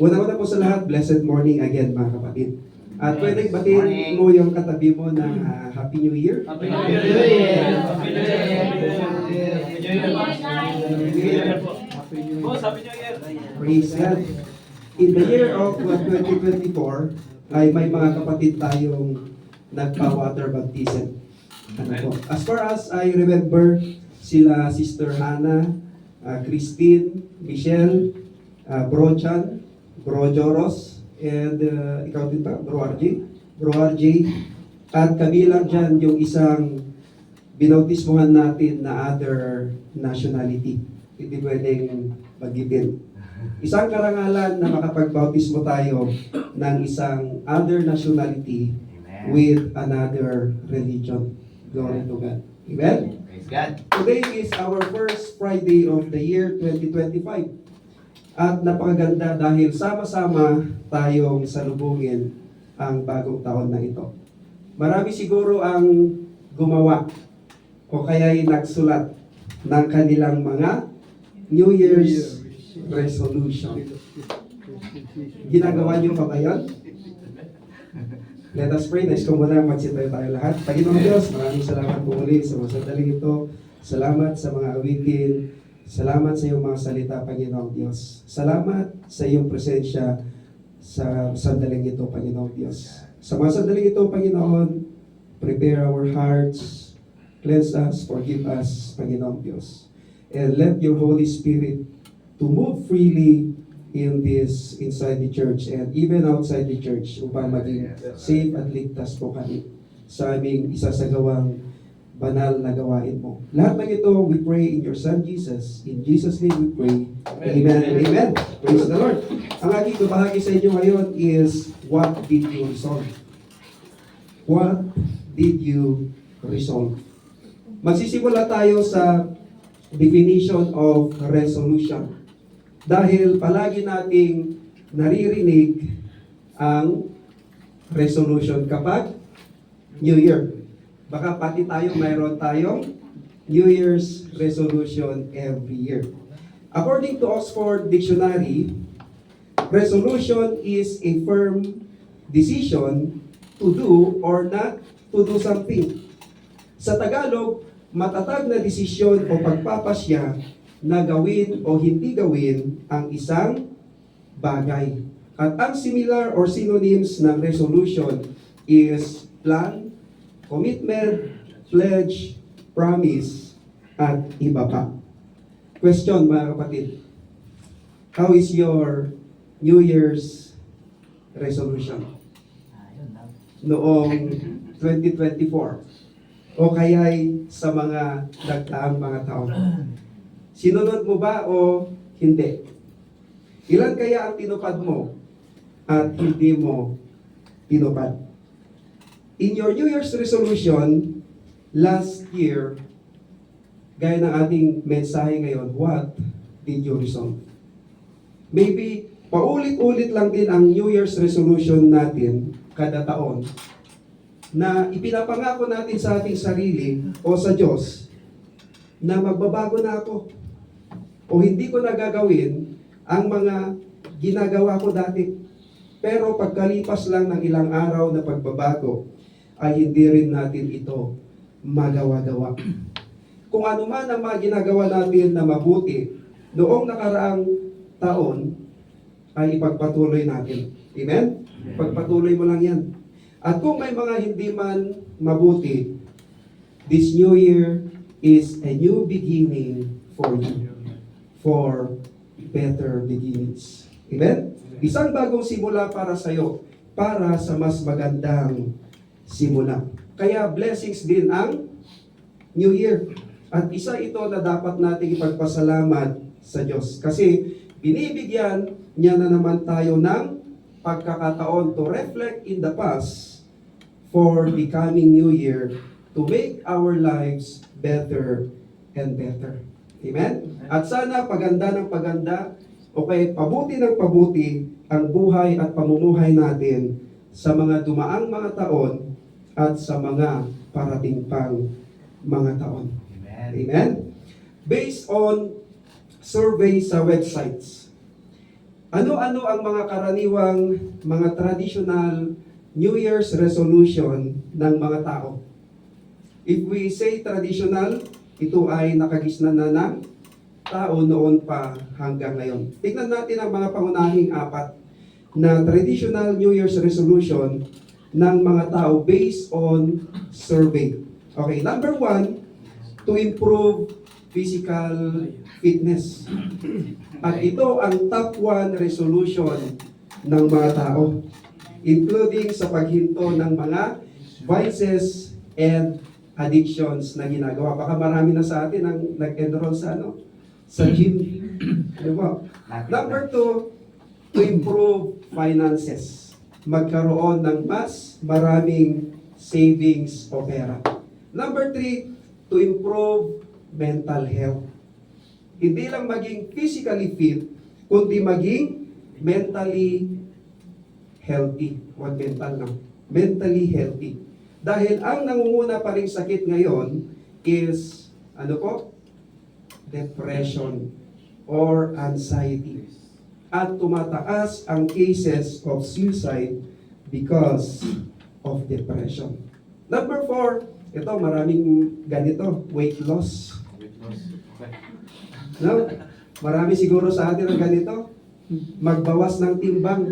Una-una po sa lahat, blessed morning again mga kapatid. At pwedeng batiin mo yung katabi mo ng Happy New Year. Happy New Year! Happy New Year! Happy New Year! Happy New Year! Praise God. In the year of 2024, ay may mga kapatid tayong nagpa-water baptism. Ano po? As far as I remember, sila Sister Hannah, Christine, Michelle, Bro Chan, Bro Joros, and ikaw din ba? Bro RJ. At kabilang dyan yung isang binautismuhan natin na other nationality. Hindi pwedeng pag-ibig. Isang karangalan na makapagbautismo tayo ng isang other nationality with another religion. Glory to God. Amen? Praise God. Today is our first Friday of the year 2025. At napakaganda dahil sama-sama tayong salubungin ang bagong taon na ito. Marami siguro ang gumawa o kaya'y nagsulat ng kanilang mga New Year's resolution. Ginagawa niyo pa ba yan? Let us pray. Next ko muna magsitayo tayo lahat. Panginoong Diyos, maraming salamat po muli sa mga sandaling ito. Salamat sa mga awitin. Salamat sa iyong mga salita, Panginoong Diyos. Salamat sa iyong presensya sa sandaling ito, Panginoong Diyos. Sa mga sandaling ito, Panginoon, prepare our hearts, cleanse us, forgive us, Panginoong Diyos. And let your Holy Spirit to move freely in this, inside the church and even outside the church upang maging safe at ligtas po kami sa aming isasagawang banal na gawain mo. Lahat ng ito, we pray in your Son Jesus. In Jesus' name we pray. Amen and amen. Praise the Lord. Ang aking babahagi sa inyo ngayon is, what did you resolve? What did you resolve? Magsisimula tayo sa definition of resolution. Dahil palagi nating naririnig ang resolution kapag New Year. Baka pati tayo mayroon tayong New Year's resolution every year. According to Oxford Dictionary, resolution is a firm decision to do or not to do something. Sa Tagalog, matatag na desisyon o pagpapasya na gawin o hindi gawin ang isang bagay. At ang similar or synonyms ng resolution is plan, commitment, pledge, promise, at iba pa. Question mga kapatid, how is your New Year's resolution noong 2024? O kaya'y sa mga nagdaang mga taon? Sinunod mo ba o hindi? Ilan kaya ang tinupad mo at hindi mo tinupad? In your New Year's resolution, last year, gaya ng ating mensahe ngayon, what did you resolve? Maybe, paulit-ulit lang din ang New Year's resolution natin kada taon na ipinapangako natin sa ating sarili o sa Diyos na magbabago na ako o hindi ko nagagawin ang mga ginagawa ko dati. Pero pagkalipas lang ng ilang araw na pagbabago, ay hindi rin natin ito magawa-gawa. Kung ano man ang mga ginagawa natin na mabuti noong nakaraang taon, ay ipagpatuloy natin. Amen? Pagpatuloy mo lang yan. At kung may mga hindi man mabuti, this new year is a new beginning for you. For better beginnings. Amen? Isang bagong simula para sa iyo, para sa mas magandang simula. Kaya blessings din ang New Year. At isa ito na dapat nating ipagpasalamat sa Diyos. Kasi binibigyan niya na naman tayo ng pagkakataon to reflect in the past for the coming New Year to make our lives better and better. Amen? At sana paganda ng paganda o kaya pabuti ng pabuti ang buhay at pamumuhay natin sa mga dumaang mga taon at sa mga parating pang mga taon. Amen. Amen? Based on survey sa websites, Ano-ano ang mga karaniwang mga traditional New Year's resolution ng mga tao? If we say traditional, ito ay nakagisnan na ng tao noon pa hanggang ngayon. Tignan natin ang mga pangunahing apat na traditional New Year's resolution ng mga tao based on survey. Okay, number 1, to improve physical fitness. At ito ang top 1 resolution ng mga tao, including sa paghinto ng mga vices and addictions na ginagawa. Baka marami na sa atin ang nag-enroll sa gym. Di ba? Number 2, to improve finances. Magkaroon ng mas maraming savings o pera. Number 3, to improve mental health. Hindi lang maging physically fit, kundi maging mentally healthy. Huwag mental na. Mentally healthy. Dahil ang nangunguna pa ring sakit ngayon is, depression or anxiety. At tumataas ang cases of suicide because of depression. Number 4, ito maraming ganito, weight loss. No? Marami siguro sa atin ang ganito, magbawas ng timbang,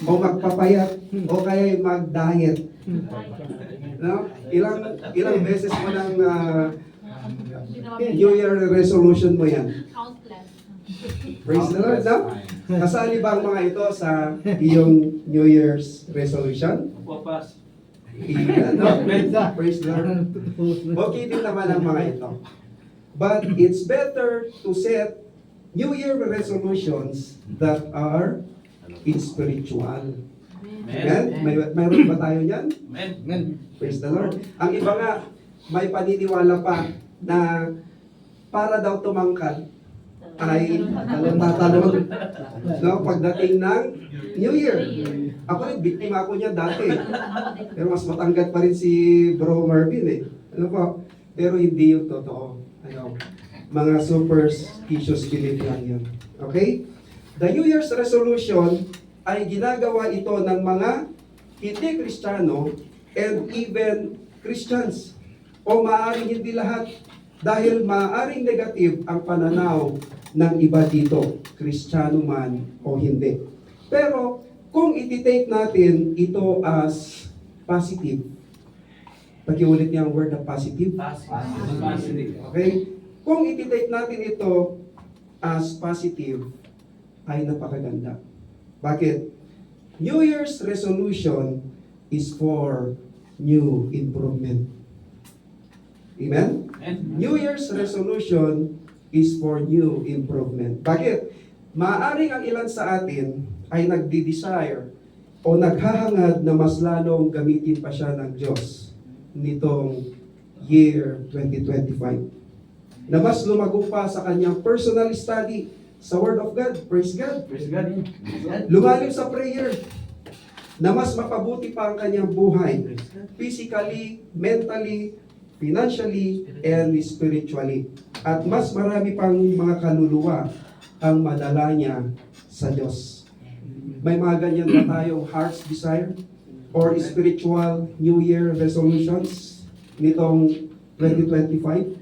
o magpapayat, o kaya mag-diet. No? Ilang beses mo ng New Year resolution mo yan? Countless. Praise the Lord, no? Kasali ba ang mga ito sa iyong New Year's resolution? Papas. Praise the Lord. Okay din naman ang mga ito. But it's better to set New Year resolutions that are spiritual. Amen? Mayroon ba tayo niyan? Amen. Praise the Lord. Ang iba nga, may paniniwala pa na para daw tumangkad ay tatalon. No? Pagdating ng New Year. Ako rin, biktima ako niya dati. Pero mas matanggat pa rin si Bro Marvin eh. Ano po? Pero hindi yung totoo. Mga superstitious belief lang yun. Okay? The New Year's resolution ay ginagawa ito ng mga hindi Kristiyano and even Christians. O maaaring hindi lahat. Dahil maaaring negative ang pananaw ng iba dito, Kristiyano man o hindi. Pero kung iti-take natin ito as positive, pakiulit niya ang word na positive. Positive. Okay? Kung iti-take natin ito as positive, ay napakaganda. Bakit? New Year's resolution is for new improvement. Amen? New Year's resolution is for new improvement. Bakit? Maaaring ang ilan sa atin ay nagdi-desire o naghahangad na mas lalong gamitin pa siya ng Diyos nitong year 2025. Na mas lumago pa sa kanyang personal study sa Word of God. Praise God. Praise God. Lumalim sa prayer. Na mas mapabuti pa ang kanyang buhay. Physically, mentally, financially, and spiritually. At mas marami pang mga kaluluwa ang madala niya sa Diyos. May mga ganyan ba tayong heart's desire or spiritual New Year resolutions nitong 2025?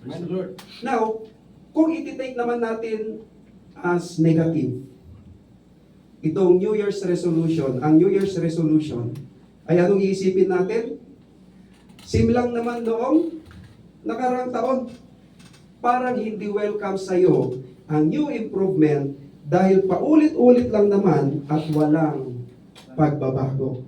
Praise the Lord. Now, kung iti-take naman natin as negative, itong New Year's resolution, ang New Year's resolution, ay anong iisipin natin? Same lang naman noong nakarang taon. Parang hindi welcome sa iyo ang new improvement dahil paulit-ulit lang naman at walang pagbabago.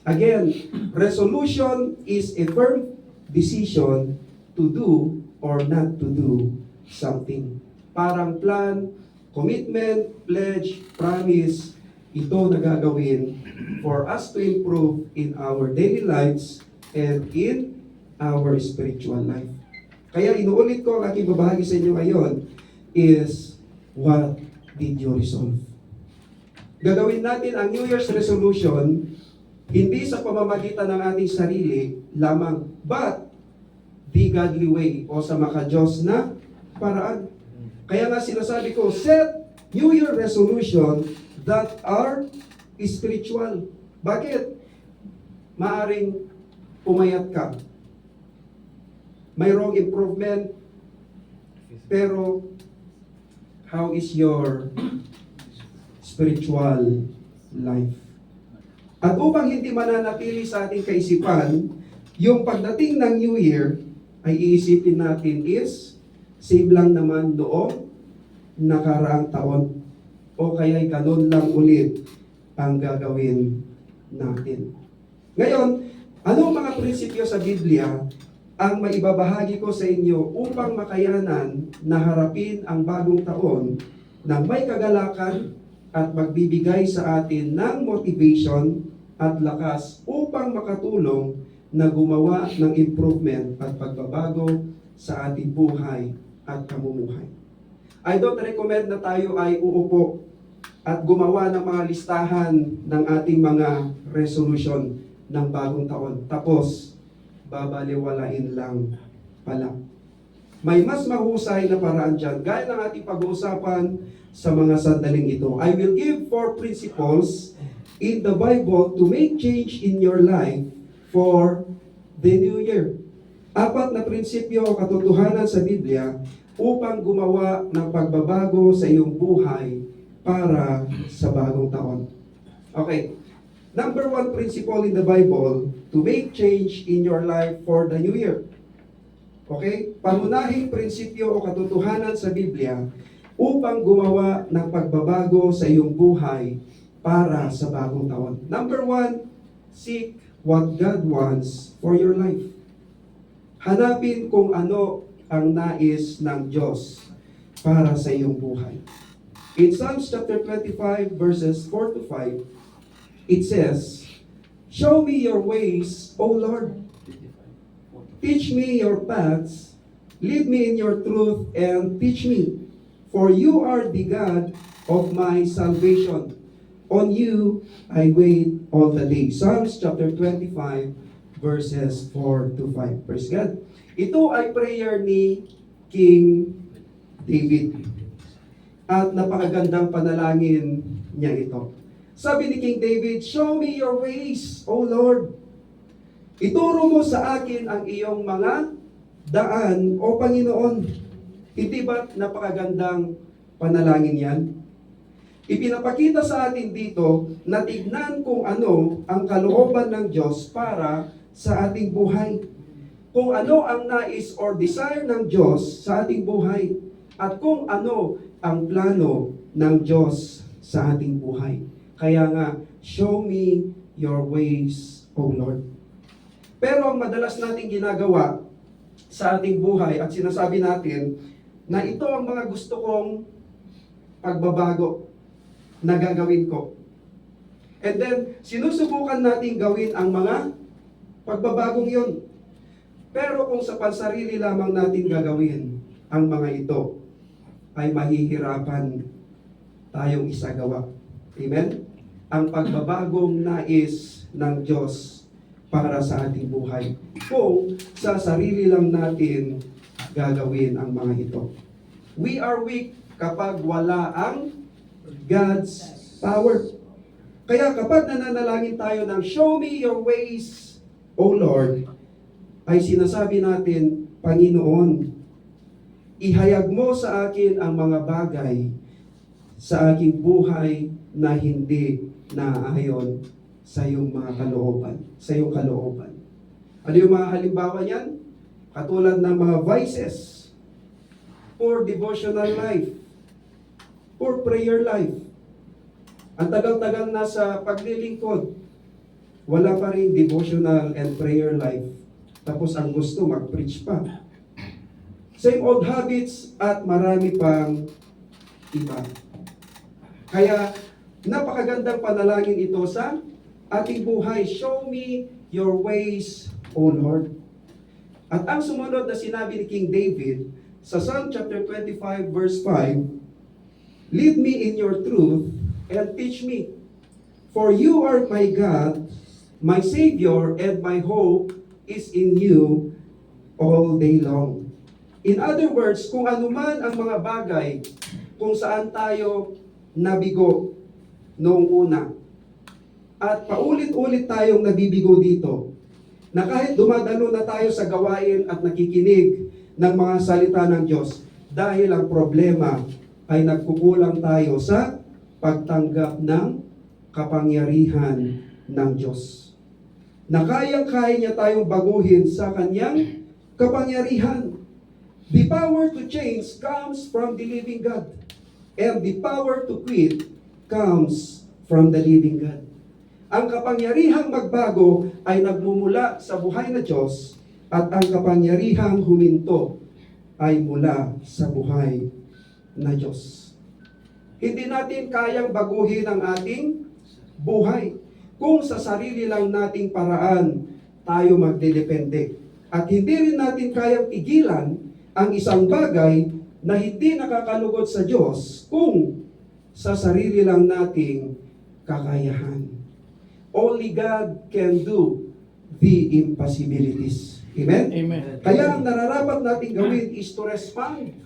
Again, resolution is a firm decision to do or not to do something. Parang plan, commitment, pledge, promise, ito na gagawin for us to improve in our daily lives and in our spiritual life. Kaya inuulit ko ang aking babahagi sa inyo ngayon is, what did you resolve? Gagawin natin ang New Year's resolution hindi sa pamamagitan ng ating sarili lamang, but the godly way o sa maka-Diyos na paraan. Kaya nga sinasabi ko, set New Year resolution that are spiritual. Bakit? Maaring pumayat ka. Mayroong improvement, pero how is your spiritual life? At upang hindi mananatili sa ating kaisipan, yung pagdating ng New Year, ay iisipin natin is, same lang naman noong nakaraang taon. O kaya'y ganun lang ulit ang gagawin natin. Ngayon, anong mga prinsipyo sa Biblia ang maibabahagi ko sa inyo upang makayanan na harapin ang bagong taon ng may kagalakan at magbibigay sa atin ng motivation at lakas upang makatulong na gumawa ng improvement at pagbabago sa ating buhay at pamumuhay. I don't recommend na tayo ay uupo at gumawa ng mga listahan ng ating mga resolution ng bagong taon. Tapos, babaliwalain lang pala. May mas mahusay na paraan dyan. Gaya ng ating pag-uusapan sa mga sandaling ito. I will give 4 principles in the Bible to make change in your life for the new year. 4 na prinsipyo o katotohanan sa Biblia upang gumawa ng pagbabago sa iyong buhay para sa bagong taon. Okay. Number 1 principle in the Bible to make change in your life for the new year. Okay? Pangunahing prinsipyo o katotohanan sa Biblia upang gumawa ng pagbabago sa iyong buhay para sa bagong taon. Number 1, seek what God wants for your life. Hanapin kung ano ang nais ng Diyos para sa iyong buhay. In Psalms chapter 25 verses 4 to 5, it says, "Show me your ways, O Lord. Teach me your paths. Lead me in your truth and teach me. For you are the God of my salvation. On you I wait all the day." Psalms chapter 25 verses 4 to 5. Praise God. Ito ay prayer ni King David. At napakagandang panalangin niya ito. Sabi ni King David, "Show me your ways, O Lord. Ituro mo sa akin ang iyong mga daan, O Panginoon." Hindi ba napakagandang panalangin yan? Ipinapakita sa atin dito na tignan kung ano ang kalooban ng Diyos para sa ating buhay. Kung ano ang nais or desire ng Diyos sa ating buhay. At kung ano ang plano ng Diyos sa ating buhay. Kaya nga, show me your ways, O Lord. Pero ang madalas nating ginagawa sa ating buhay at sinasabi natin na ito ang mga gusto kong pagbabago na gagawin ko. And then, sinusubukan nating gawin ang mga pagbabagong yun. Pero kung sa pansarili lamang natin gagawin ang mga ito, ay mahihirapan tayong isagawa. Amen? Ang pagbabagong nais ng Diyos para sa ating buhay. Kung sa sarili lang natin gagawin ang mga ito. We are weak kapag wala ang God's power. Kaya kapag nananalangin tayo ng "Show me your ways, O Lord," ay sinasabi natin, "Panginoon, ihayag mo sa akin ang mga bagay sa aking buhay na hindi naayon sa iyong mga kalooban, sa iyong kalooban." Ano yung mga halimbawa niyan? Katulad ng mga vices, poor devotional life, poor prayer life. Ang tagal-tagal na sa paglilingkod, wala pa rin devotional and prayer life. Tapos ang gusto, mag-preach pa. Same old habits at marami pang iba. Kaya, napakagandang panalangin ito sa ating buhay. Show me your ways, O Lord. At ang sumunod na sinabi ni King David sa Psalm chapter 25 verse 5, "Lead me in your truth and teach me. For you are my God, my Savior, and my hope is in you all day long." In other words, kung anuman ang mga bagay kung saan tayo nabigo noong una. At paulit-ulit tayong nabibigo dito, na kahit dumadalo na tayo sa gawain at nakikinig ng mga salita ng Diyos, dahil ang problema ay nagkukulang tayo sa pagtanggap ng kapangyarihan ng Diyos. Na kayang-kaya niya tayong baguhin sa kanyang kapangyarihan. The power to change comes from the living God. And the power to quit comes from the living God. Ang kapangyarihang magbago ay nagmumula sa buhay na Diyos at ang kapangyarihang huminto ay mula sa buhay na Diyos. Hindi natin kayang baguhin ang ating buhay kung sa sarili lang nating paraan tayo magdedepende. At hindi rin natin kayang pigilan ang isang bagay na hindi nakakalugod sa Diyos kung sa sarili lang nating kakayahan. Only God can do the impossibilities. Amen? Amen. Kaya ang nararapat nating gawin is to respond,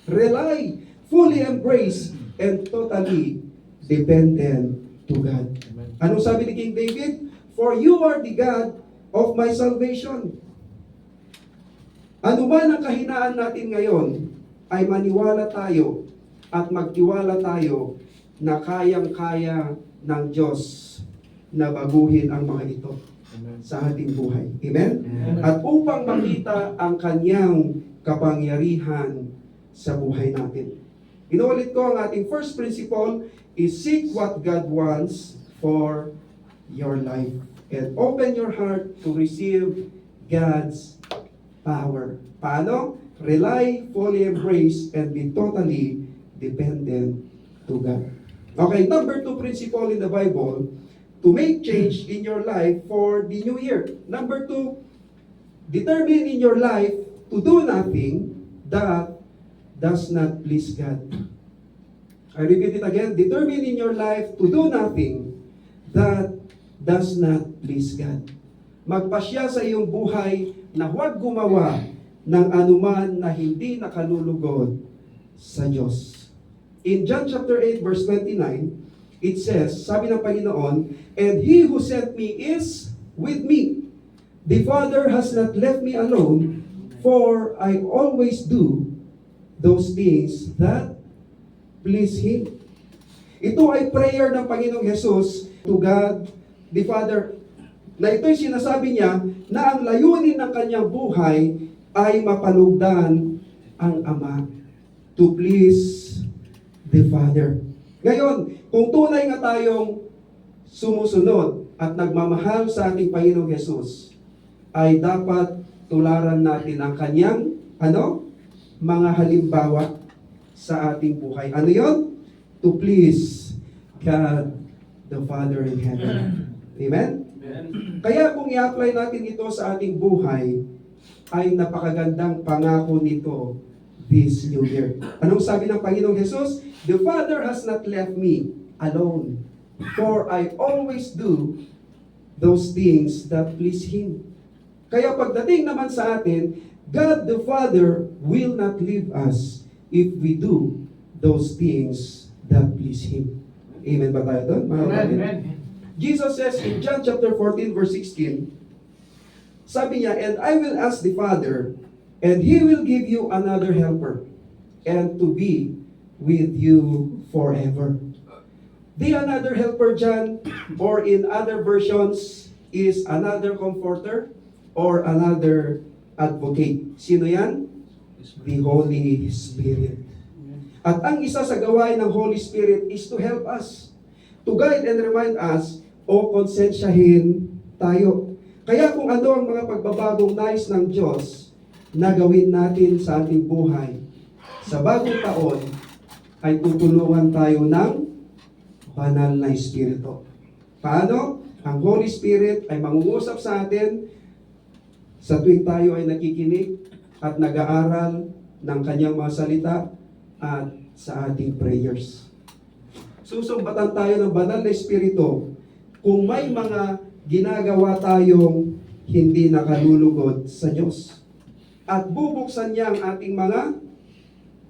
rely, fully embrace, and totally dependent to God. Amen. Anong sabi ni King David? For you are the God of my salvation. Ano man ang kahinaan natin ngayon, ay maniwala tayo at magtiwala tayo na kayang-kaya ng Diyos na baguhin ang mga ito Amen. sa ating buhay. Amen? Amen. At upang makita ang kanyang kapangyarihan sa buhay natin. Inuulit ko, ang ating first principle is seek what God wants for your life. And open your heart to receive God's power. Paano? Rely, fully embrace, and be totally dependent to God. Okay, number 2 principle in the Bible, to make change in your life for the new year. Number 2, determine in your life to do nothing that does not please God. I repeat it again. Determine in your life to do nothing that does not please God. Magpasya sa iyong buhay na huwag gumawa ng anuman na hindi nakalulugod sa Diyos. In John chapter 8 verse 29, it says, sabi ng Panginoon, and He who sent me is with me. The Father has not left me alone, for I always do those things that please Him. Ito ay prayer ng Panginoong Jesus to God, the Father, na ito'y sinasabi niya na ang layunin ng kanyang buhay ay mapalugdan ang Ama, to please the Father. Ngayon, kung tunay nga tayong sumusunod at nagmamahal sa ating Panginoong Jesus, ay dapat tularan natin ang kanyang, mga halimbawa sa ating buhay. Ano yon? To please God the Father in heaven. Amen? Amen. Kaya kung i-apply natin ito sa ating buhay, ay napakagandang pangako nito this new year. Anong sabi ng Panginoong Jesus? The Father has not left me alone, for I always do those things that please Him. Kaya pagdating naman sa atin, God the Father will not leave us if we do those things that please Him. Amen ba tayo doon? Mga kapatid? Amen. Jesus says in John chapter 14 verse 16, sabi niya, and I will ask the Father, and He will give you another helper, and to be with you forever. The another helper dyan, or in other versions, is another comforter, or another advocate. Sino yan? The Holy Spirit. At ang isa sa gawain ng Holy Spirit is to help us, to guide and remind us, o konsensyahin tayo. Kaya kung ano ang mga pagbabagong nais ng Diyos na gawin natin sa ating buhay, sa bagong taon, ay tutulungan tayo ng banal na Espiritu. Paano? Ang Holy Spirit ay mangungusap sa atin sa tuwing tayo ay nakikinig at nag-aaral ng kanyang mga salita at sa ating prayers. Susumbatan tayo ng banal na Espiritu kung may mga ginagawa tayong hindi nakalulugod sa Diyos. At bubuksan niya ang ating mga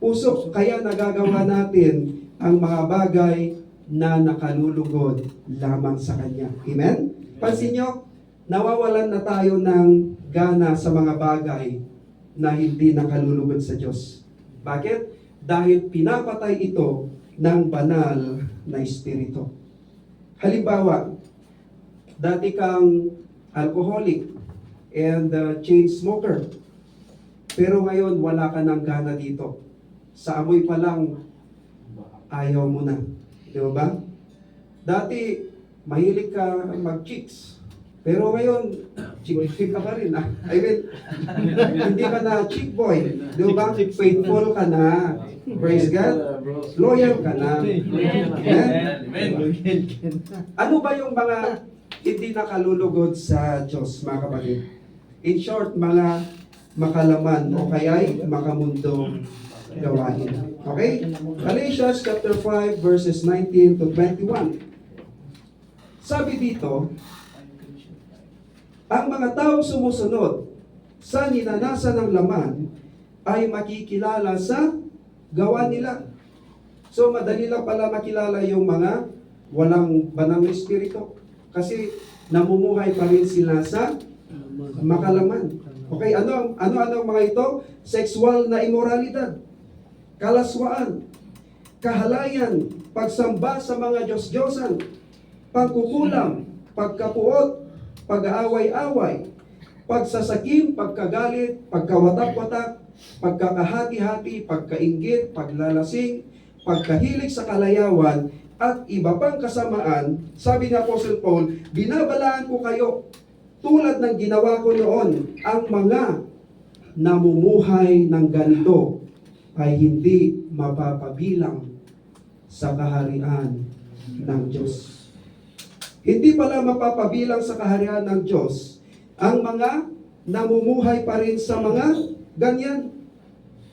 puso. Kaya nagagawa natin ang mga bagay na nakalulugod lamang sa Kanya. Amen? Pansin nyo, nawawalan na tayo ng gana sa mga bagay na hindi nakalulugod sa Diyos. Bakit? Dahil pinapatay ito ng banal na espiritu. Halimbawa, dati kang alcoholic and chain smoker. Pero ngayon, wala ka ng gana dito. Sa amoy pa lang, ayaw mo na. Di ba? Dati, mahilig ka mag-chicks. Pero ngayon, chick ka pa rin. I mean, hindi ka na chick boy. Di ba? Faithful ka na. Praise God. Loyal ka na. Amen? Ano ba yung mga hindi nakalulugod sa Diyos, mga kapatid? In short, mga makalaman o kaya'y makamundong gawain. Okay? Galatians chapter 5 verses 19 to 21. Sabi dito, ang mga taong sumusunod sa ninanasan ng laman ay makikilala sa gawa nila. So madali lang pala makilala yung mga walang banal na espiritu. Kasi namumuhay pa rin sila sa makalaman. Okay, ano ang mga ito? Sexual na immoralidad, kalaswaan, kahalayan, pagsamba sa mga Diyos-Diyosan, pagkukulam, pagkapuot, pag-aaway-away, pagsasakim, pagkagalit, pagkawatak-watak, pagkakahati-hati, pagkainggit, paglalasing, pagkahilig sa kalayawan, at iba pang kasamaan. Sabi ni Apostle Paul, binabalaan ko kayo tulad ng ginawa ko noon, ang mga namumuhay ng ganito ay hindi mapapabilang sa kaharian ng Diyos. Hindi pala mapapabilang sa kaharian ng Diyos ang mga namumuhay pa rin sa mga ganyan,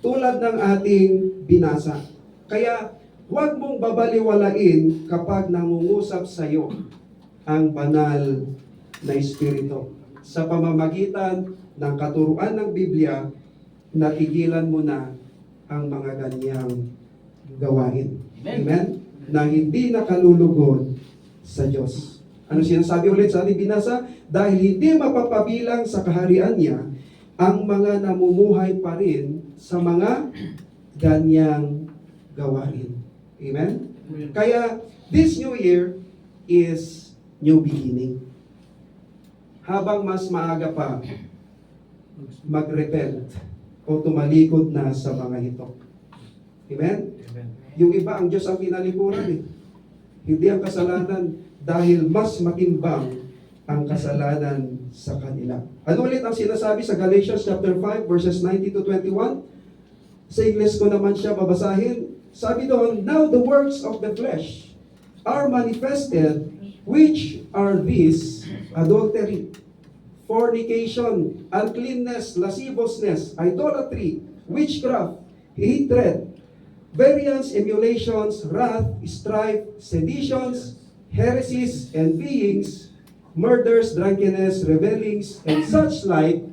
tulad ng ating binasa. Kaya huwag mong babaliwalain kapag nangungusap sa iyo ang banal na espiritu. Sa pamamagitan ng katuruan ng Biblia, natigilan mo na ang mga ganyang gawain. Amen? Na hindi nakalulugod sa Diyos. Ano sinasabi ulit sa ating binasa? Dahil hindi mapapabilang sa kaharian niya ang mga namumuhay pa rin sa mga ganyang gawain. Amen? Kaya, this new year is new beginning. Habang mas maaga pa, mag-repent o tumalikod na sa mga ito. Amen? Yung iba, ang Diyos ang kinalikuran eh. Hindi ang kasalanan dahil mas matimbang ang kasalanan sa kanila. Ano ulit ang sinasabi sa Galatians chapter 5 verses 19 to 21? Sa English ko naman siya babasahin. Sabi doon, now the works of the flesh are manifested, which are these: adultery, fornication, uncleanness, lasciviousness, idolatry, witchcraft, hatred, variance, emulations, wrath, strife, seditions, heresies, envyings, murders, drunkenness, revelings, and such like,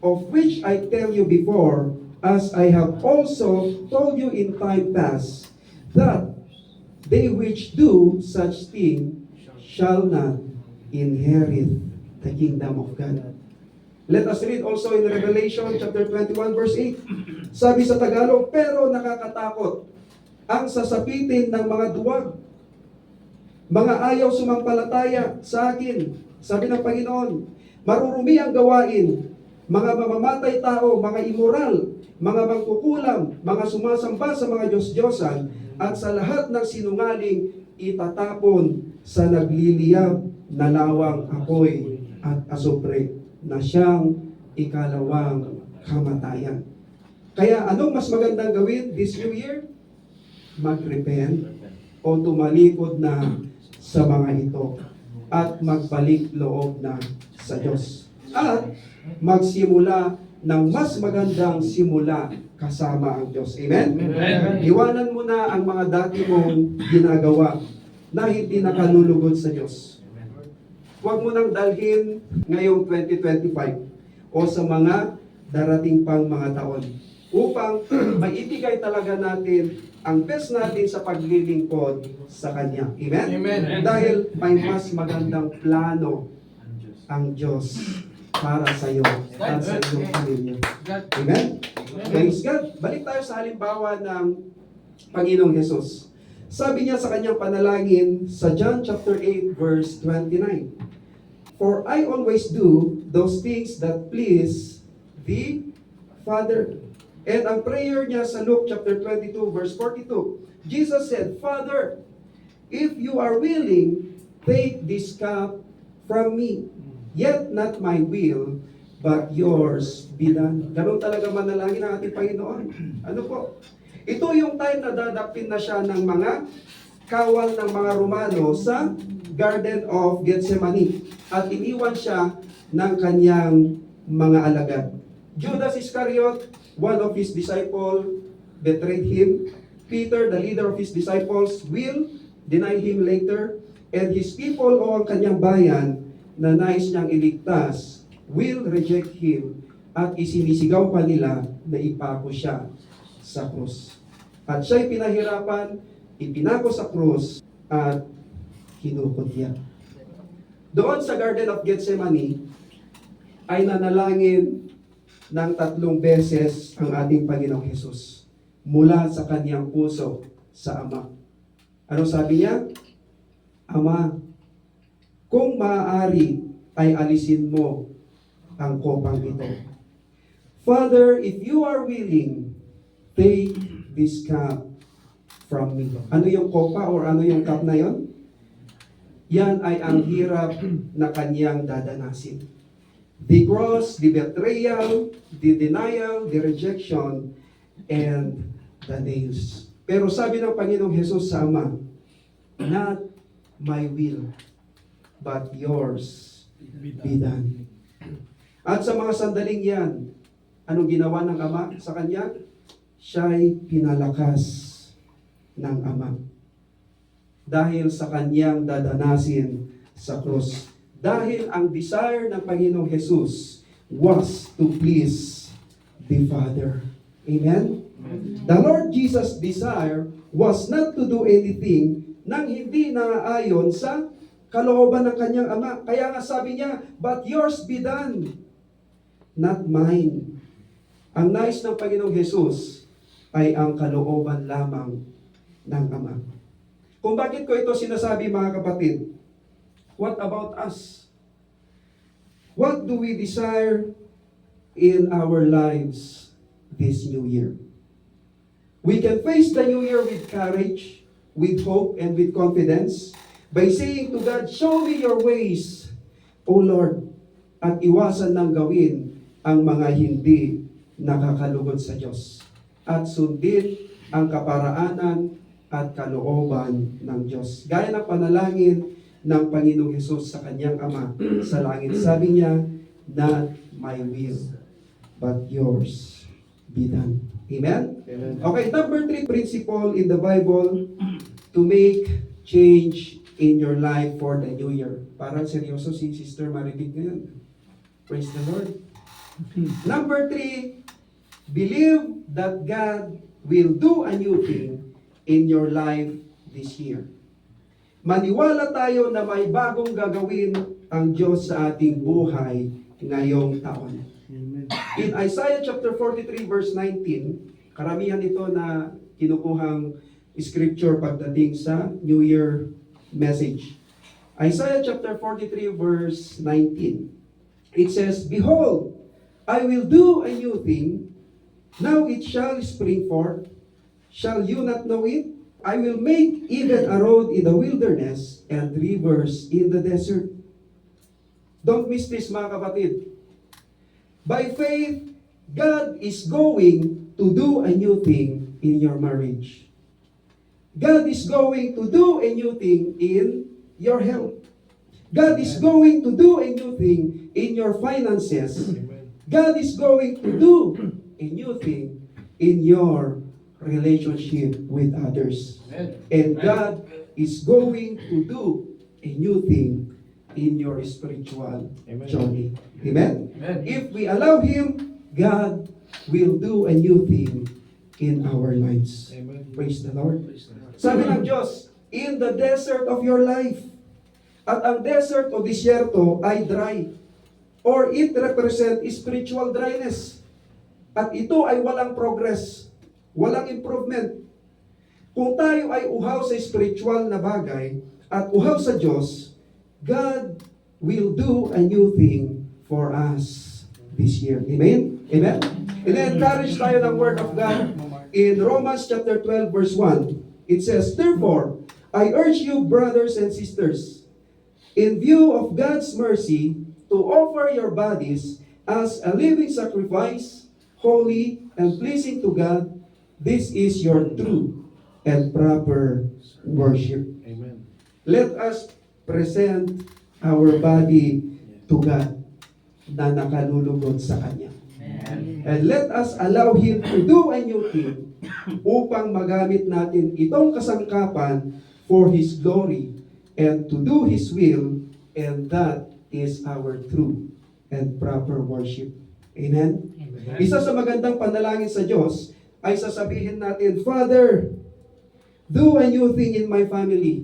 of which I tell you before, as I have also told you in time past, that they which do such thing shall not inherit the kingdom of God. Let us read also in Revelation chapter 21 verse 8. Sabi sa Tagalog, pero nakakatakot ang sasapitin ng mga duwag, mga ayaw sumampalataya sa akin. Sabi ng Panginoon, marurumi ang gawain, mga mamamatay tao, mga immoral, mga mangkukulam, mga sumasamba sa mga Diyos-Diyosan, at sa lahat ng sinungaling itatapon sa nagliliyab na lawang apoy at asupre, na siyang ikalawang kamatayan. Kaya anong mas magandang gawin this new year? Mag-repent o tumalikod na sa mga ito at magbalik loob na sa Diyos. At magsimula ng mas magandang simula kasama ang Diyos. Amen? Amen. Iwanan mo na ang mga dati mong ginagawa na hindi nakalulugod sa Diyos. Huwag mo nang dalhin ngayong 2025 o sa mga darating pang mga taon. upang maibigay talaga natin ang best natin sa paglilingkod sa Kanya. Amen? Amen. Dahil may mas magandang plano ang Diyos para sa iyo at sa iyong pamilya. God. Amen? Praise God. Balik tayo sa halimbawa ng Panginoong Hesus. Sabi niya sa kanyang panalangin sa John chapter 8 verse 29, "For I always do those things that please the Father." And ang prayer niya sa Luke chapter 22 verse 42, Jesus said, "Father, if you are willing, take this cup from me. Yet not my will, but yours be done." Ganun talaga manalangin ang ating Panginoon. Ano po? Ito yung time na dadapin na siya ng mga kawal ng mga Romano sa Garden of Gethsemane. At iniwan siya ng kanyang mga alagad. Judas Iscariot, one of his disciples, betrayed him. Peter, the leader of his disciples, will deny him later. And his people o ang kanyang bayan na nais niyang iligtas will reject him at isinisigaw pa nila na ipako siya sa krus. At siya'y pinahirapan, ipinako sa krus at kinukutya. Doon sa Garden of Gethsemane ay nanalangin ng 3 beses ang ating Panginoong Hesus mula sa kanyang puso sa Ama. Ano sabi niya? Ama, kung maaari ay alisin mo ang kopang ito. Father, if you are willing, take this cup from me. Ano yung kopa or ano yung cup na yon? Yan ay ang hirap na kanyang dadanasin. The cross, the betrayal, the denial, the rejection, and the nails. Pero sabi ng Panginoong Hesus sa Ama, not my will, but yours be done. At sa mga sandaling yan, anong ginawa ng Ama sa kanya? Siya'y pinalakas ng Ama. Dahil sa kanyang dadanasin sa krus. Dahil ang desire ng Panginoong Hesus was to please the Father. Amen? The Lord Jesus' desire was not to do anything nang hindi naaayon sa kalooban ng kanyang Ama. Kaya nga sabi niya, but yours be done, not mine. Ang nais ng Panginoong Hesus ay ang kalooban lamang ng Ama. Kung bakit ko ito sinasabi mga kapatid, what about us? What do we desire in our lives this new year? We can face the new year with courage, with hope, and with confidence by saying to God, show me your ways, O Lord, at iwasan ng gawin ang mga hindi nakakalugod sa Diyos at sundin ang kaparaanan at kalooban ng Diyos. Gaya ng panalangin ng Panginoong Hesus sa kanyang Ama sa langit. Sabi niya, not my will, but yours be done. Amen? Amen. Okay, number 3 principle in the Bible to make change in your life for the new year. Parang seryoso si Sister Maribig ngayon. Praise the Lord. Number 3, believe that God will do a new thing in your life this year. Maniwala tayo na may bagong gagawin ang Diyos sa ating buhay ngayong taon. In Isaiah chapter 43 verse 19, karamihan ito na kinukuhang scripture pagdating sa New Year message. Isaiah chapter 43 verse 19. It says, "Behold, I will do a new thing. Now it shall spring forth. Shall you not know it? I will make even a road in the wilderness and rivers in the desert." Don't miss this mga kapatid. By faith, God is going to do a new thing in your marriage. God is going to do a new thing in your health. God is going to do a new thing in your finances. God is going to do a new thing in your relationship with others. And God is going to do a new thing in your spiritual journey. Amen? Amen. If we allow Him, God will do a new thing in our lives. Amen. Praise the Lord. Praise the Lord. Sabi ng Diyos, in the desert of your life, at ang desert o disyerto ay dry, or it represent spiritual dryness. At ito ay walang progress, walang improvement. Kung tayo ay uhaw sa spiritual na bagay at uhaw sa Diyos, God will do a new thing for us this year. Amen? Amen? And then encourage tayo ng Word of God in Romans chapter 12 verse 1. It says, therefore, I urge you, brothers and sisters, in view of God's mercy, to offer your bodies as a living sacrifice, holy and pleasing to God. This is your true and proper worship. Amen. Let us present our body to God na nakalulugod sa Kanya. And let us allow Him to do a new thing upang magamit natin itong kasangkapan for His glory and to do His will, and that is our true and proper worship. Amen? Amen. Isa sa magandang panalangin sa Diyos ay sasabihin natin, Father, do a new thing in my family.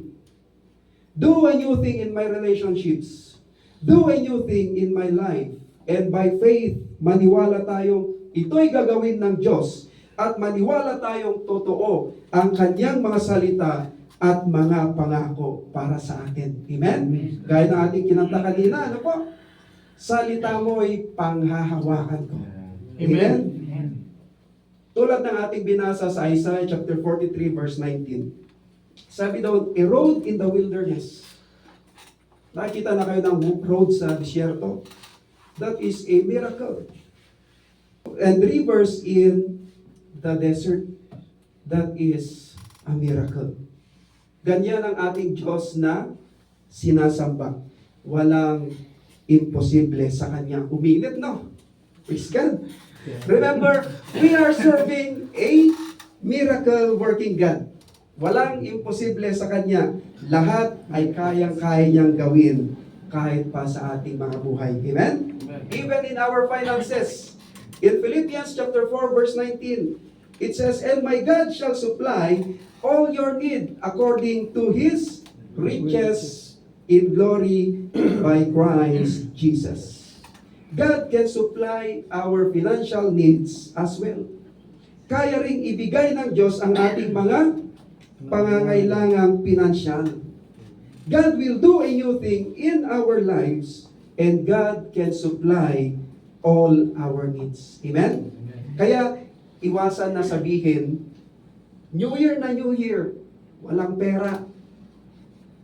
Do a new thing in my relationships. Do a new thing in my life. And by faith, maniwala tayong ito'y gagawin ng Diyos at maniwala tayong totoo ang Kanyang mga salita at mga pangako para sa atin. Amen? Gaya ng ating kinanta kanina, ano po? Salita mo'y panghahawakan ko. Amen? Tulad ng ating binasa sa Isaiah chapter 43 verse 19. Sabi daw, a road in the wilderness. Nakikita na kayo ng road sa disyerto? That is a miracle. And rivers in the desert. That is a miracle. Ganyan ang ating Diyos na sinasamba. Walang imposible sa Kanya. Umilit, no? Praise God. Remember, we are serving a miracle working God. Walang imposible sa Kanya. Lahat ay kayang-kaya niyang gawin kahit pa sa ating mga buhay. Amen? Even in our finances. In Philippians chapter 4 verse 19, it says, and my God shall supply all your need according to His riches in glory by Christ Jesus. God can supply our financial needs as well. Kaya ring ibigay ng Diyos ang ating mga pangangailangang pinansyal. God will do a new thing in our lives and God can supply all our needs. Amen? Kaya iwasan na sabihin, New Year na New Year, walang pera.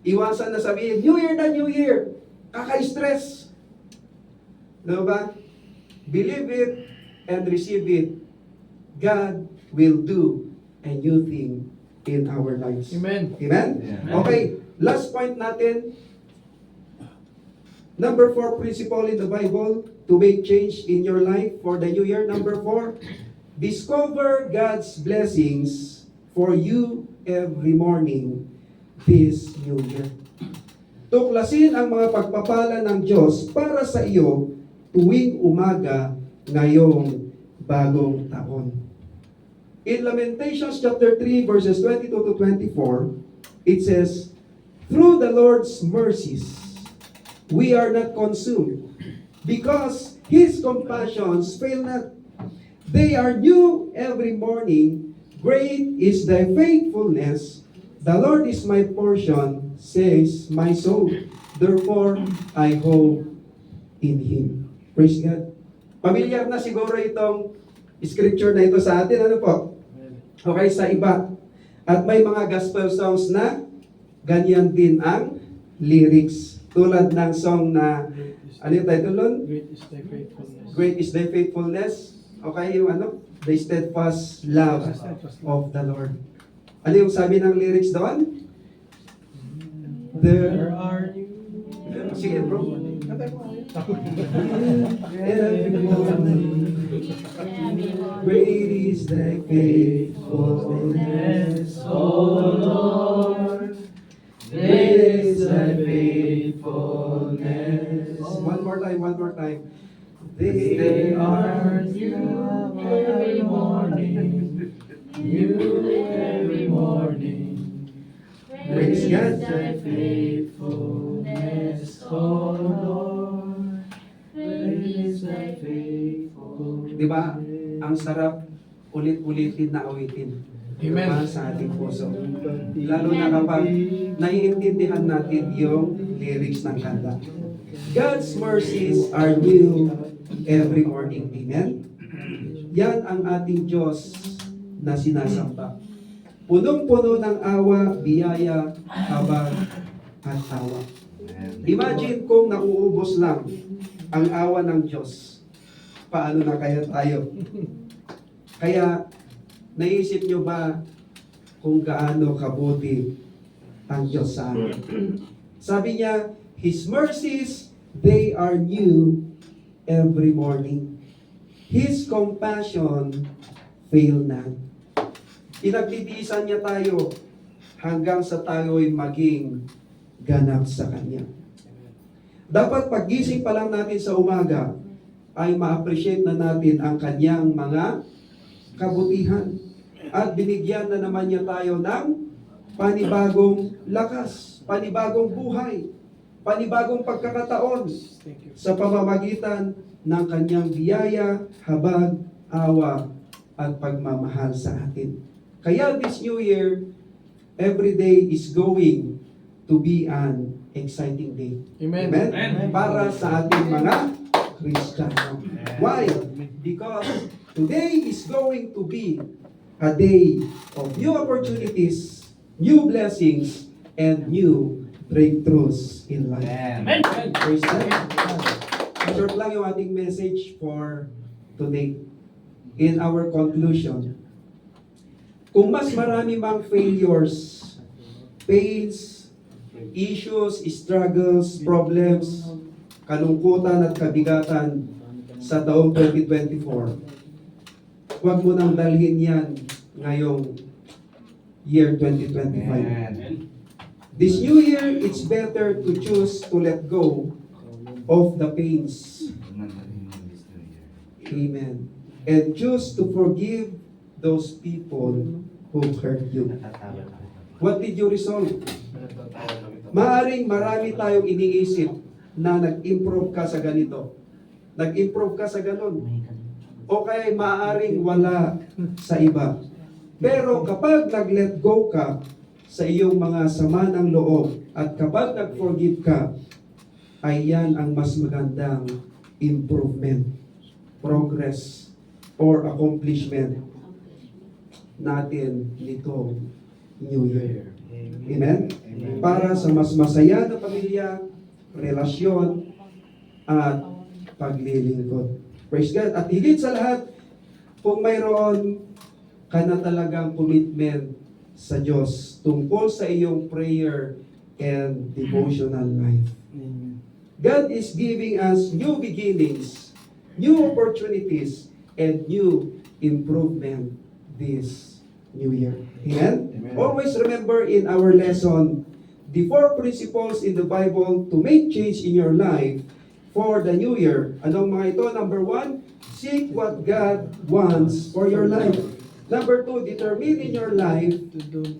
Iwasan na sabihin, New Year na New Year, kaka-stress. Diba ba? Believe it and receive it. God will do a new thing in our lives. Amen. Amen? Yeah. Okay, last point natin. Number 4 principle in the Bible to make change in your life for the new year. Number 4, discover God's blessings for you every morning this new year. Tuklasin ang mga pagpapala ng Diyos para sa iyo tuwing umaga ngayong bagong taon. In Lamentations chapter 3 verses 22 to 24, it says, through the Lord's mercies, we are not consumed, because His compassions fail not. They are new every morning. Great is thy faithfulness. The Lord is my portion, says my soul. Therefore, I hope in Him. Praise God. Familiar na siguro itong scripture na ito sa atin. Ano po? Okay, sa iba. At may mga gospel songs na ganyan din ang lyrics. Tulad ng song na, ano yung title nun? Great is thy faithfulness. Great is thy faithfulness. Okay, yung ano? The steadfast love of the Lord. Ano yung sabi ng lyrics doon? There are you. Sige bro. Great is thy faithfulness, O Lord. Great is thy faithfulness. One more time, one more time. They are every morning, new every morning. Praise God. Thy faithfulness, O Lord. Praise Thy faithfulness. Di ba? Ang sarap ulit-ulitin na awitin. Amen. Diba, sa ating puso. Lalo na kapag naiintindihan natin yung lyrics ng kanta. God's mercies are new every morning. Amen? Yan ang ating Diyos na sinasamba. Punong-puno ng awa, biyaya, habag, at tawa. Imagine kung nauubos lang ang awa ng Diyos. Paano na kaya tayo? Kaya, naisip nyo ba kung gaano kabuti ang Diyos sa atin? Sabi niya, His mercies, they are new every morning. His compassion fail not. Pinagtitiisan niya tayo hanggang sa tayo'y maging ganap sa Kanya. Dapat paggising pa lang natin sa umaga, ay ma-appreciate na natin ang Kanyang mga kabutihan. At binigyan na naman niya tayo ng panibagong lakas, panibagong buhay, panibagong pagkakataon sa pamamagitan ng Kanyang biyaya, habag, awa, at pagmamahal sa atin. Kaya this New Year, every day is going to be an exciting day. Amen. Amen? Amen. Para sa ating mga Kristiyano. Why? Because today is going to be a day of new opportunities, new blessings, and new breakthroughs in life. Amen. Praise God. Short lang yung ating message for today. In our conclusion, kung mas marami mang failures, pains, issues, struggles, problems, kalungkutan at kabigatan sa taong 2024, huwag mo nang dalhin yan ngayong year 2025. This new year, it's better to choose to let go of the pains. Amen. And choose to forgive those people who hurt you. What did you resolve? Maaring marami tayong iniisip na nag-improve ka sa ganito. Nag-improve ka sa ganon. O kaya maaring wala sa iba. Pero kapag nag-let go ka sa iyong mga sama ng loob at kapag nag-forgive ka, ay yan ang mas magandang improvement, progress, or accomplishment natin nito New Year. Amen? Para sa mas masaya na pamilya, relasyon, at paglilingkod. Praise God. At higit sa lahat, kung mayroon ka na talagang commitment sa Diyos tungkol sa iyong prayer and devotional life. God is giving us new beginnings, new opportunities, and new improvement this New Year. Amen? Amen. Always remember in our lesson, the 4 principles in the Bible to make change in your life for the New Year. Anong mga ito? Number 1, seek what God wants for your life. Number 2, determine in your life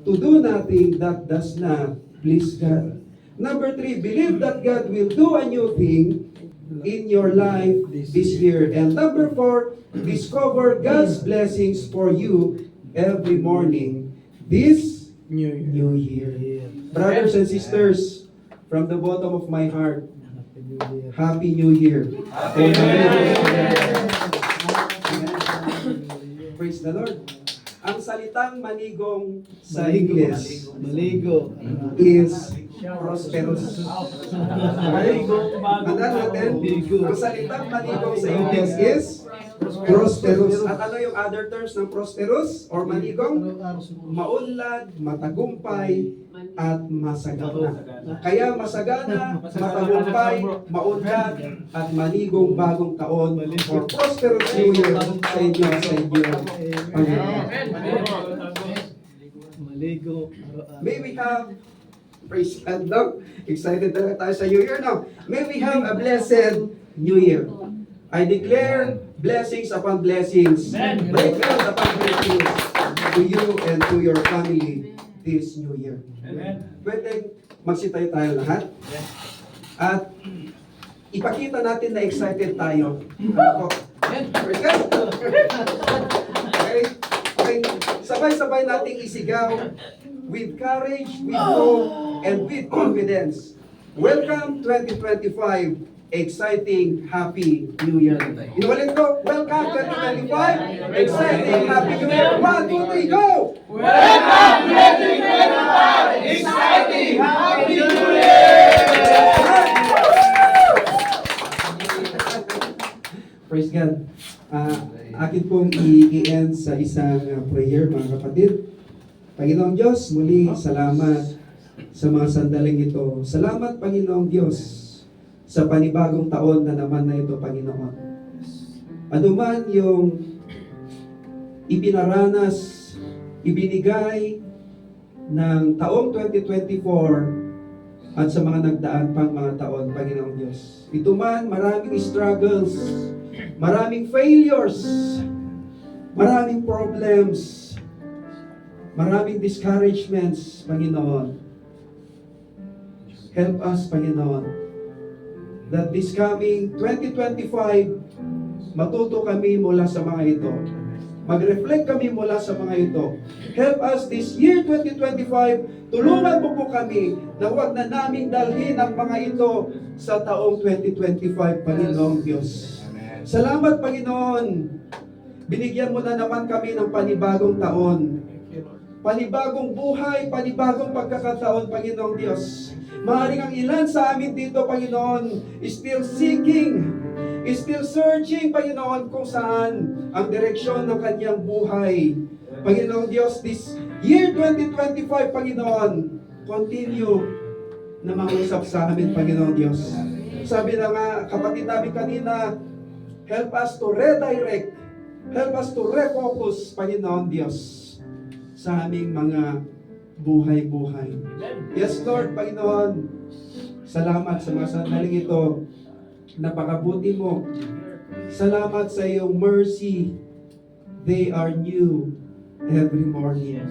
to do nothing that does not please God. Number 3, believe that God will do a new thing in your life this year. And number 4, discover God's blessings for you every morning this New Year. Brothers and sisters, from the bottom of my heart, Happy New Year. Happy New Year. Praise the Lord. Ang salitang manigong sa Ingles is prosperous. Okay? Tandaan natin, ang salitang manigong sa Ingles is prosperous. At ano yung other terms ng prosperous or manigong? Maunlad, matagumpay, at masagana. Kaya masagana, matagumpay, maunlad, at manigong bagong taon or prosperous New Year sa inyo, sa inyo. Panginoon. Maligo. May we have, praise God, no? Excited talaga tayo sa New Year now. May we have a blessed New Year. I declare blessings upon blessings. Amen. Blessings upon blessings to you and to your family this new year. Amen. Pwede magsitayo tayo lahat. At ipakita natin na excited tayo. Ako. Praise God. Okay? Okay. Sabay-sabay nating isigaw with courage, with hope, and with confidence. Welcome 2025. Exciting Happy New Year. Inulit ko, welcome 2025. Exciting Happy New Year. 1, 2, 3, go! Welcome 2025! Exciting Happy New Year! Praise God. Akin pong i-end sa isang prayer, mga kapatid. Panginoong Diyos, muli salamat sa mga sandaling ito. Salamat, Panginoong Diyos, sa panibagong taon na naman na ito, Panginoon. Ano man yung ipinaranas, ibinigay ng taong 2024 at sa mga nagdaan pang mga taon, Panginoong Diyos. Ito man, maraming struggles, maraming failures, maraming problems, maraming discouragements, Panginoon. Help us, Panginoon, that this coming 2025, matuto kami mula sa mga ito. Mag-reflect kami mula sa mga ito. Help us this year 2025, tulungan mo po kami na huwag na naming dalhin ang mga ito sa taong 2025, Panginoong Diyos. Salamat, Panginoon. Binigyan mo na naman kami ng panibagong taon. Panibagong buhay, panibagong pagkakataon, Panginoong Diyos. Maaaring ang ilan sa amin dito, Panginoon, is still seeking, is still searching, Panginoon, kung saan ang direksyon ng kanyang buhay. Panginoong Diyos, this year 2025, Panginoon, continue na mangusap sa amin, Panginoong Diyos. Sabi na nga, kapatid namin kanina, help us to redirect, help us to refocus, Panginoon Diyos, sa aming mga buhay-buhay. Yes, Lord, Panginoon, salamat sa mga sandaling ito. Napakabuti mo. Salamat sa iyong mercy. They are new every morning.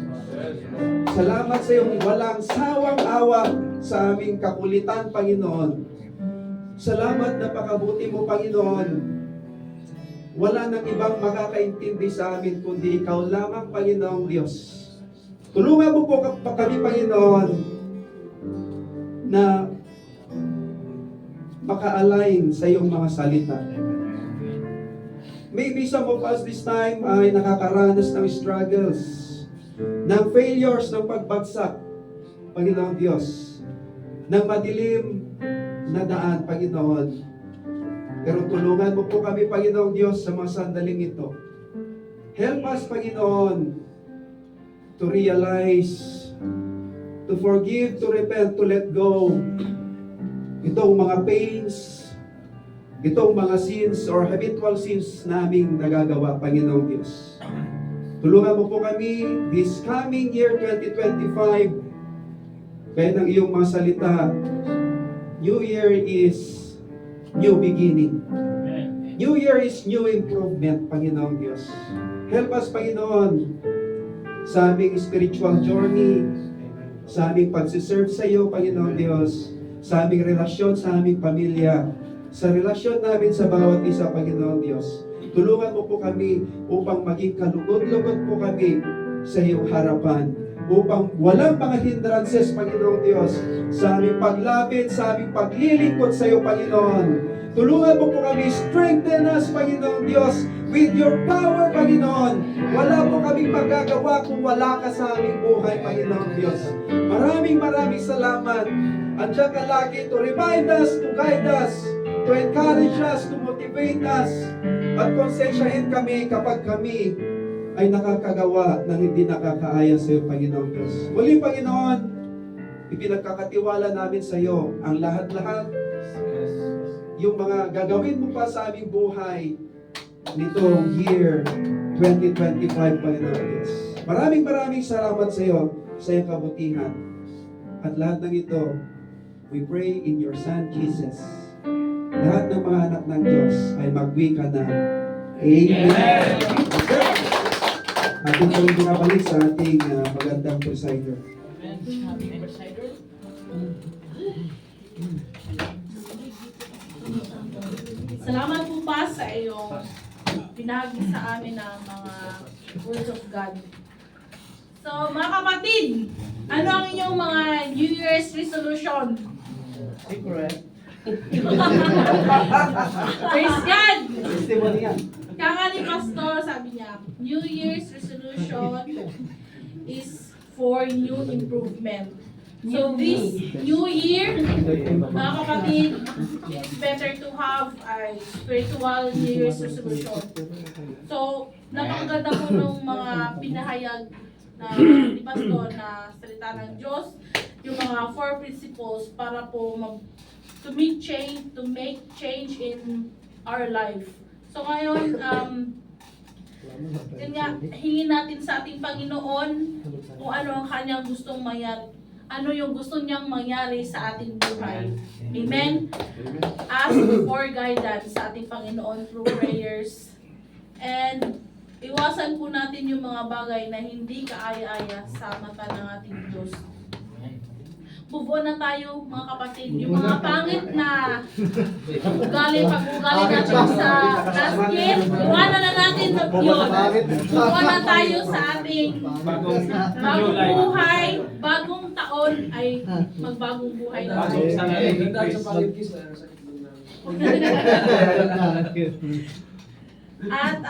Salamat sa iyong walang sawang awa sa aming kakulitan, Panginoon. Salamat, napakabuti mo, Panginoon. Wala nang ibang makakaintindi sa amin kundi ikaw lamang, Panginoong Diyos. Tulungan mo po kami, Panginoon, na maka-align sa iyong mga salita. Maybe some of us this time ay nakakaranas ng struggles, ng failures, ng pagbagsak, Panginoon Diyos, ng madilim na daan, Panginoon. Pero tulungan mo po kami, Panginoong Diyos, sa mga sandaling ito. Help us, Panginoon, to realize, to forgive, to repent, to let go. Itong mga pains, itong mga sins or habitual sins naming nagagawa, Panginoong Diyos. Tulungan mo po kami this coming year 2025. Kaya ng iyong mga salita, New Year is new beginning. New Year is new improvement, Panginoong Diyos. Help us, Panginoon, sa aming spiritual journey, sa aming pagsiserve sa iyo, Panginoon Diyos, sa aming relasyon, sa aming pamilya, sa relasyon namin sa bawat isa, Panginoon Diyos. Tulungan mo po kami upang maging kalugod-lugod po kami sa iyong harapan, upang walang mga hindrances, Panginoon Diyos, sa aming paglapit, sa aming paglilingkod sa iyo, Panginoon. Tulungan mo po kami, strengthen us, Panginoon Diyos, with your power, Panginoon. Wala po kaming magagawa kung wala ka sa aming buhay, Panginoon Diyos. Maraming salamat. Andiyan ka lagi to remind us, to guide us, to encourage us, to motivate us, at konsensyahin kami kapag kami ay nakakagawa ng hindi nakakaaya sa iyo, Panginoon Diyos. Muli, Panginoon, ipinagkakatiwala namin sa iyo ang lahat-lahat, yung mga gagawin mo pa sa aming buhay nitong year 2025, Panginoon Diyos. Maraming salamat sa iyo, sa iyong kabutihan. At lahat ng ito, we pray in your Son, Jesus. Lahat ng mga anak ng Diyos ay magwika na Amen. Atin po binabalik sa ating magandang presider. Salamat po pa sa iyong pinahagi sa amin ng mga words of God. So, mga kapatid, ano ang inyong mga New Year's resolution? Praise God! Kaya nga ni Pastor, sabi niya, New Year's resolution is for new improvement. So this new year, mga kapatid, it's better to have a spiritual New Year's resolution. So, napakaganda po ng mga pinahayag na ni Pastor na salita ng Diyos, yung mga 4 principles para po to make change in our life. So ngayon, yun nga, hingin natin sa ating Panginoon kung ano ang kanyang gustong mangyari. Ano yung gusto niyang mangyari sa ating buhay. Amen? Ask for guidance sa ating Panginoon through prayers. And iwasan po natin yung mga bagay na hindi kaaya-aya sa mata ng ating Diyos. Move on na tayo, mga kapatid. Yung mga pangit na pag-ugali natin sa basket, iwanan na natin yun. Move on na tayo sa ating bagong buhay, bagong taon ay magbagong buhay na tayo. At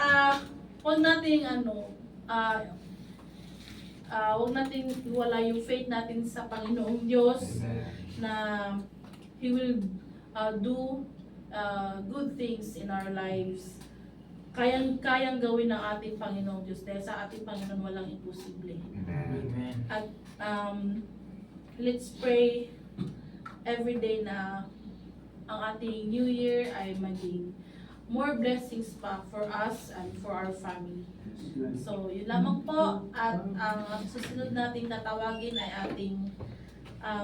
huwag nating huwag natin iwala yung faith natin sa Panginoong Diyos na He will do good things in our lives. Kayang gawin ng ating Panginoong Diyos dahil sa ating Panginoon walang imposible. At let's pray every day na ang ating New Year ay maging more blessings pa for us and for our family. So, yun lamang po. At ang susunod nating tatawagin ay ating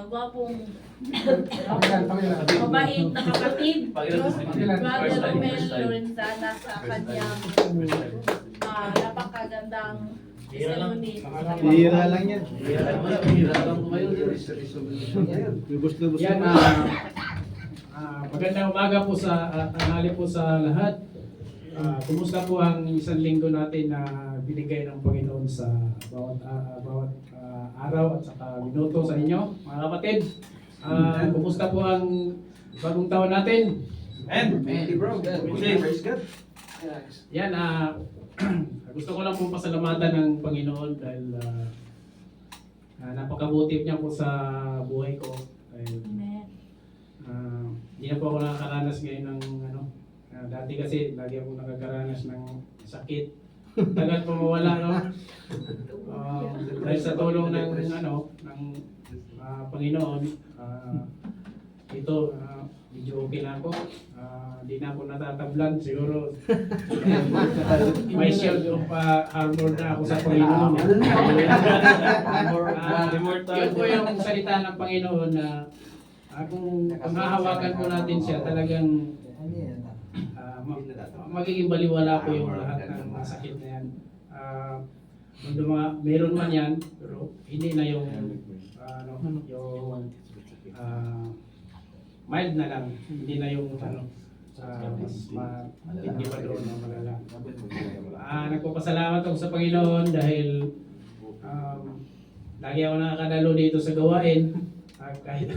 gwapong mabait na kapatid, Brother Romel Lorenzana sa kanyang napakagandang testimony. Bihira lang yan. Yan, magandang umaga po tanghali po sa lahat. Kumusta po ang isang linggo natin na binigay ng Panginoon sa bawat araw at saka minuto sa inyo, mga kapatid? Kumusta po ang bagong taon natin? Praise God. Yan, gusto ko lang po pasalamatan ng Panginoon dahil napakabuti niya po sa buhay ko. Amen. Hindi na po ako nakakaranas ngayon ng dati kasi lagi akong nakakaranas ng sakit. Tagal po mawala, no? Dahil sa tulong ng Panginoon, ito medyo okay na ako. Hindi na ako natatablan siguro. May shield of armor na ako sa Panginoon. Yun po yung salita ng Panginoon na kung hahawakan po natin siya, talagang magiging baliwala po yung lahat ng mga sakit na yan. Meron man yan, pero hindi na yung mild na lang, hindi na yung hindi pa doon na malala. Nagpapasalamat ako sa Panginoon dahil lagi ako nakakadalo dito sa gawain. Kahit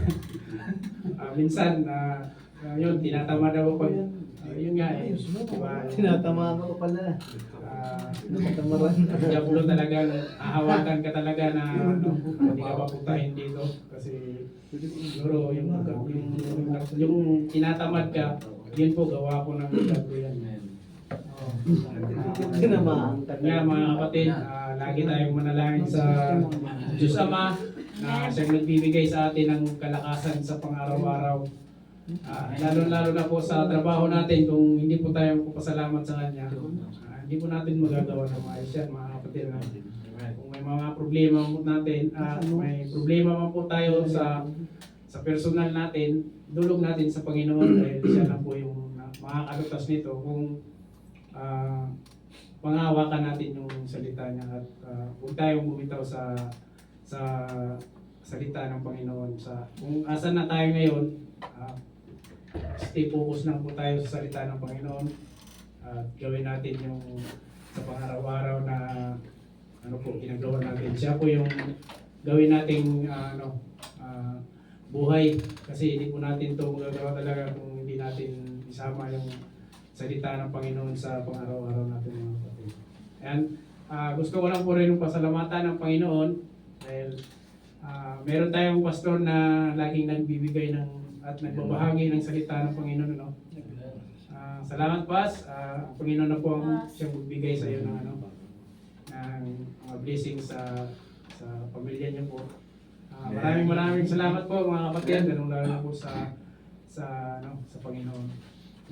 minsan yun, tinatamad ako pag yun nga eh. Diba? Tinatamaan ko pala. Diablo talaga, hahawakan ka talaga na hindi ka paputahin dito. Kasi siguro yung tinatamad ka, yun po gawa ko ng diablo yan. Kaya mga kapatid, lagi tayong manalangin sa Diyos Ama na siyang nagbibigay sa atin ng kalakasan sa pang-araw-araw. Lalo-lalo na po sa trabaho natin, kung hindi po tayo magpapasalamat sa Kanya, hindi po natin magagawa ng maayos yan, mga kapatid. Kung may mga problema po natin, may problema man po tayo sa sa personal natin, dulog natin sa Panginoon dahil siya lang po yung makakalutas nito kung pangahawakan natin yung salita niya at huwag tayong bumitaw sa salita ng Panginoon. Kung asan na tayo ngayon, stay focus lang po tayo sa salita ng Panginoon at gawin natin yung sa pang-araw-araw na ginagawa natin. Siya po yung gawin nating buhay kasi hindi po natin ito magagawa talaga kung hindi natin isama yung salita ng Panginoon sa pang-araw-araw natin mga kapatid. Ayan, gusto ko lang po rin yung pasalamatan ng Panginoon dahil meron tayong pastor na laging nagbibigay at nagbabahagi ng salita ng Panginoon. Salamat Pas, ang Panginoon na po ang siyang magbigay sa iyo ng blessing sa pamilya niyo po. Maraming salamat po mga kapatid, lalo na po sa Panginoon.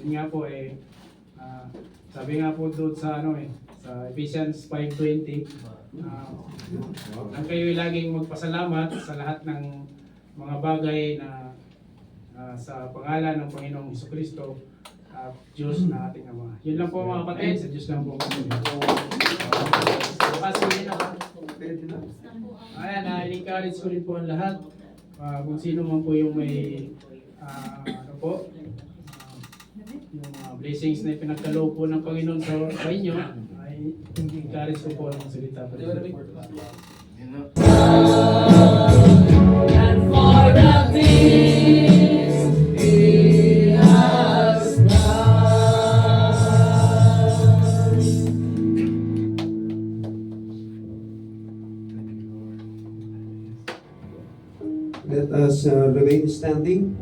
Yun nga po sabi nga po doon sa sa Ephesians 5:20, ang kayo laging magpasalamat sa lahat ng mga bagay na sa pangalan ng Panginoong Jesucristo at Diyos na ating Ama. Yun lang po mga kapatid, sa Diyos lang po kami. Ayan, i-encourage ko rin po ang lahat. Kung sino man po yung may yung blessings na ipinagkaloob po ng Panginoon sa inyo, ay encourage ko po ang salita po. And for the things He has done. Let us remain standing.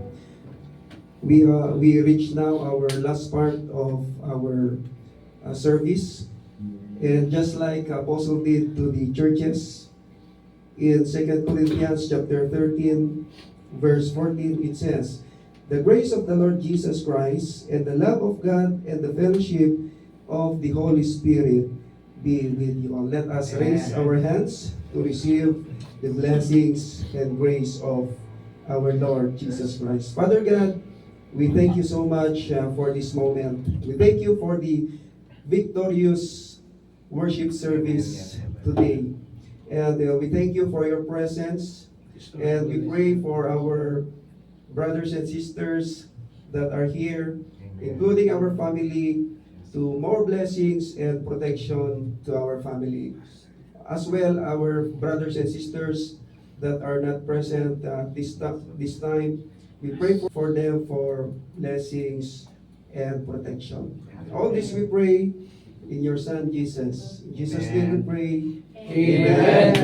We reach now our last part of our service, and just like Apostle did to the churches in 2 Corinthians chapter 13, verse 14, it says, "The grace of the Lord Jesus Christ and the love of God and the fellowship of the Holy Spirit be with you all." Let us raise our hands to receive the blessings and grace of our Lord Jesus Christ. Father God, we thank you so much for this moment. We thank you for the victorious worship service today. And we thank you for your presence. And we pray for our brothers and sisters that are here, including our family, to more blessings and protection to our family. As well, our brothers and sisters that are not present this time, we pray for them for blessings and protection. All this we pray in your Son Jesus. In Jesus' name we pray. Amen.